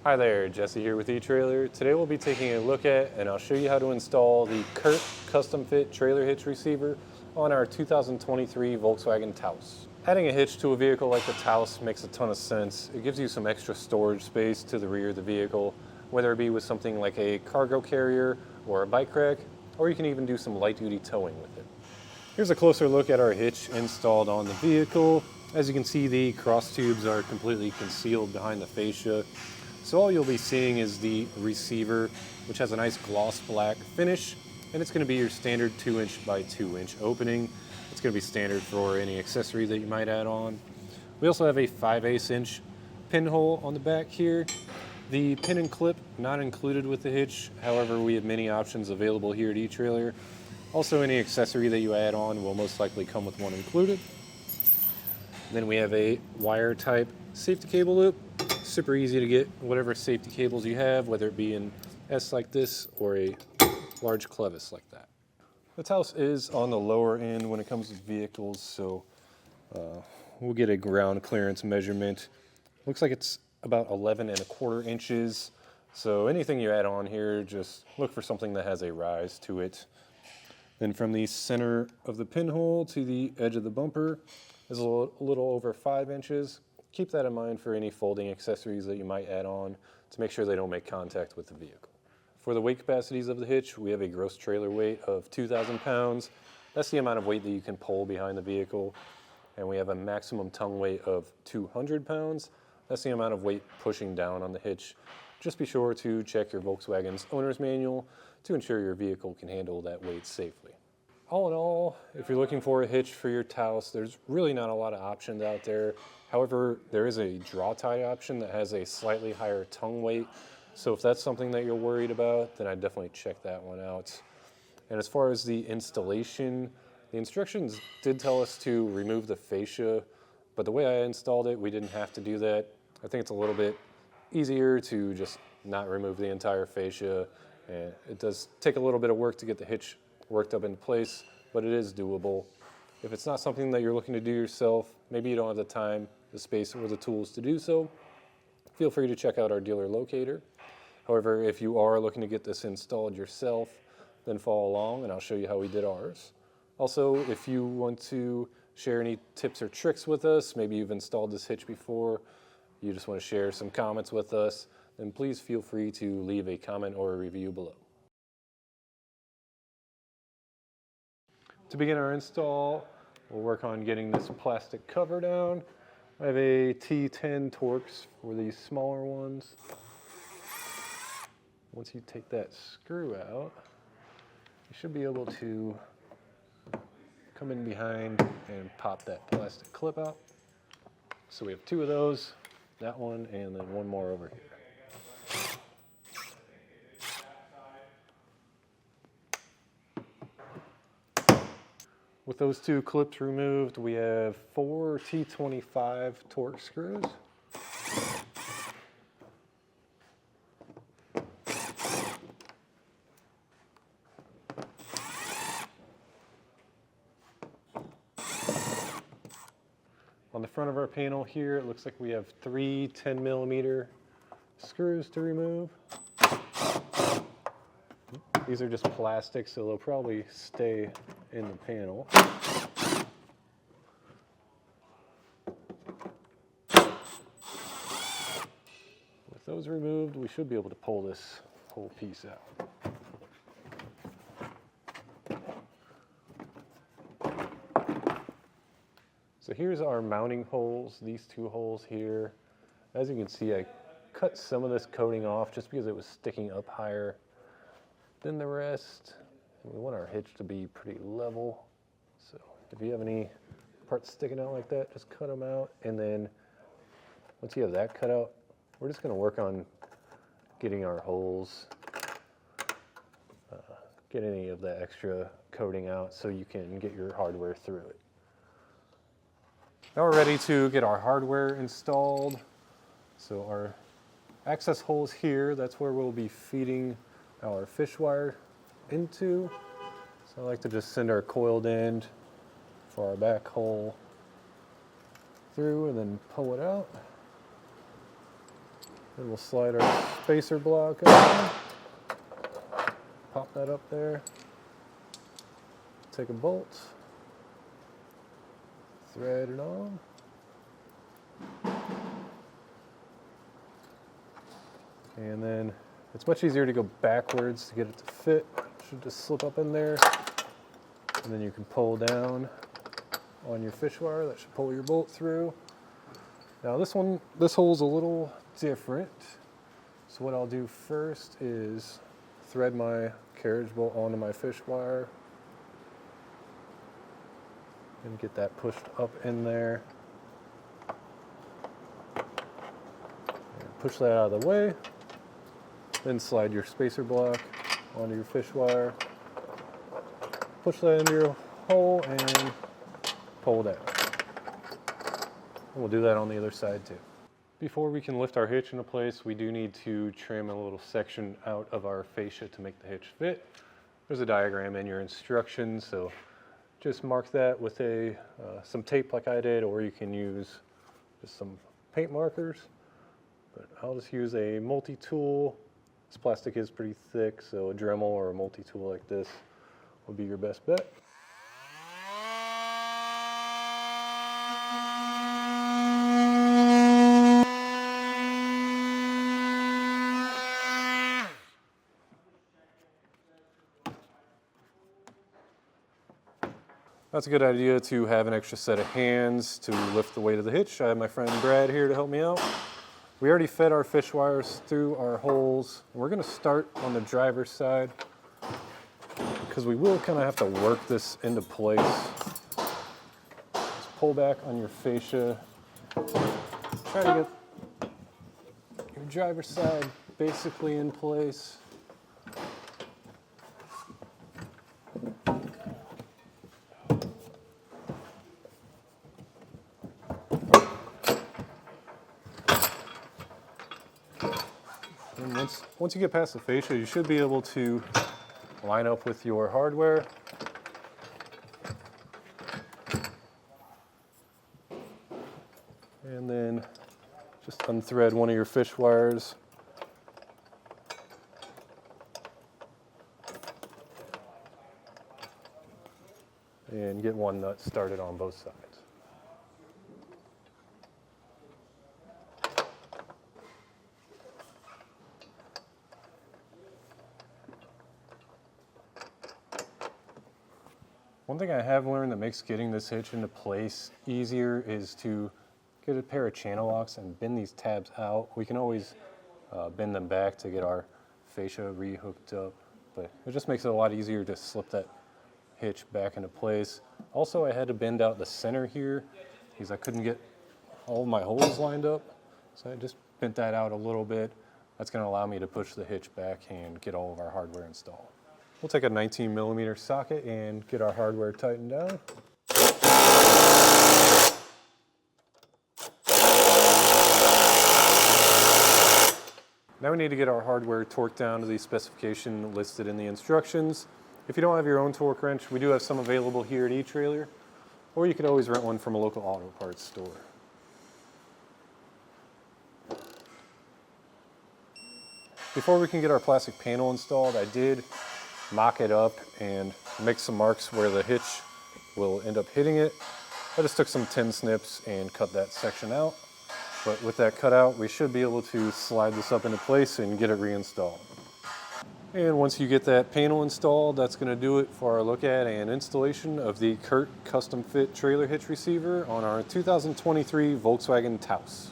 Hi there, Jesse here with eTrailer. Today we'll be taking a look at and I'll show you how to install the CURT custom fit trailer hitch receiver on our 2023 Volkswagen Taos. Adding a hitch to a vehicle like the Taos makes a ton of sense. It gives you some extra storage space to the rear of the vehicle, whether it be with something like a cargo carrier or a bike rack, or you can even do some light duty towing with it. Here's a closer look at our hitch installed on the vehicle. As you can see, the cross tubes are completely concealed behind the fascia. So all you'll be seeing is the receiver, which has a nice gloss black finish, and it's going to be your standard 2" by 2" opening. It's going to be standard for any accessory that you might add on. We also have a 5/8" pinhole on the back here. The pin and clip not included with the hitch. However, we have many options available here at eTrailer. Also, any accessory that you add on will most likely come with one included. Then we have a wire type safety cable loop. Super easy to get whatever safety cables you have, whether it be an S like this or a large clevis like that. The Taos is on the lower end when it comes to vehicles, so we'll get a ground clearance measurement. Looks like it's about 11¼ inches. So anything you add on here, just look for something that has a rise to it. Then from the center of the pinhole to the edge of the bumper is a little over 5 inches. Keep that in mind for any folding accessories that you might add on to make sure they don't make contact with the vehicle. For the weight capacities of the hitch, we have a gross trailer weight of 2,000 pounds. That's the amount of weight that you can pull behind the vehicle. And we have a maximum tongue weight of 200 pounds. That's the amount of weight pushing down on the hitch. Just be sure to check your Volkswagen's owner's manual to ensure your vehicle can handle that weight safely. All in all, if you're looking for a hitch for your Taos, there's really not a lot of options out there. However, there is a draw tie option that has a slightly higher tongue weight. So if that's something that you're worried about, then I'd definitely check that one out. And as far as the installation, the instructions did tell us to remove the fascia, but the way I installed it, we didn't have to do that. I think it's a little bit easier to just not remove the entire fascia. And it does take a little bit of work to get the hitch worked up in place, but it is doable. If it's not something that you're looking to do yourself, maybe you don't have the time, the space, or the tools to do so, feel free to check out our dealer locator. However, if you are looking to get this installed yourself, then follow along and I'll show you how we did ours. Also, if you want to share any tips or tricks with us, maybe you've installed this hitch before, you just want to share some comments with us, then please feel free to leave a comment or a review below. To begin our install, we'll work on getting this plastic cover down. I have a T10 Torx for these smaller ones. Once you take that screw out, you should be able to come in behind and pop that plastic clip out. So we have 2 of those, that one, and then one more over here. With those 2 clips removed, we have 4 T25 Torx screws. On the front of our panel here, it looks like we have 3 10mm screws to remove. These are just plastic, so they'll probably stay in the panel. With those removed, we should be able to pull this whole piece out. So here's our mounting holes, these 2 holes here. As you can see, I cut some of this coating off just because it was sticking up higher than the rest. We want our hitch to be pretty level. So if you have any parts sticking out like that, just cut them out. And then once you have that cut out, we're just going to work on getting our holes, get any of the extra coating out so you can get your hardware through it. Now we're ready to get our hardware installed. So our access holes here, that's where we'll be feeding our fish wire into. So I like to just send our coiled end for our back hole through and then pull it out. Then we'll slide our spacer block on. Pop that up there. Take a bolt. Thread it on. And then it's much easier to go backwards to get it to fit. It should just slip up in there. And then you can pull down on your fish wire. That should pull your bolt through. Now this hole's a little different. So what I'll do first is thread my carriage bolt onto my fish wire and get that pushed up in there. And push that out of the way. Then slide your spacer block onto your fish wire. Push that into your hole and pull down. And we'll do that on the other side too. Before we can lift our hitch into place, we do need to trim a little section out of our fascia to make the hitch fit. There's a diagram in your instructions, so just mark that with some tape like I did, or you can use just some paint markers. But I'll just use a multi-tool. This plastic is pretty thick, so a Dremel or a multi-tool like this will be your best bet. That's a good idea to have an extra set of hands to lift the weight of the hitch. I have my friend Brad here to help me out. We already fed our fish wires through our holes. We're going to start on the driver's side because we will kind of have to work this into place. Just pull back on your fascia. Try to get your driver's side basically in place. And once you get past the fascia, you should be able to line up with your hardware. And then just unthread one of your fish wires. And get one nut started on both sides. One thing I have learned that makes getting this hitch into place easier is to get a pair of channel locks and bend these tabs out. We can always bend them back to get our fascia re-hooked up, but it just makes it a lot easier to slip that hitch back into place. Also, I had to bend out the center here because I couldn't get all of my holes lined up, so I just bent that out a little bit. That's going to allow me to push the hitch back and get all of our hardware installed. We'll take a 19mm socket and get our hardware tightened down. Now we need to get our hardware torqued down to the specification listed in the instructions. If you don't have your own torque wrench, we do have some available here at eTrailer, or you could always rent one from a local auto parts store. Before we can get our plastic panel installed, I did mock it up and make some marks where the hitch will end up hitting it. I just took some tin snips and cut that section out. But with that cut out, we should be able to slide this up into place and get it reinstalled. And once you get that panel installed, that's going to do it for our look at and installation of the CURT custom fit trailer hitch receiver on our 2023 Volkswagen Taos.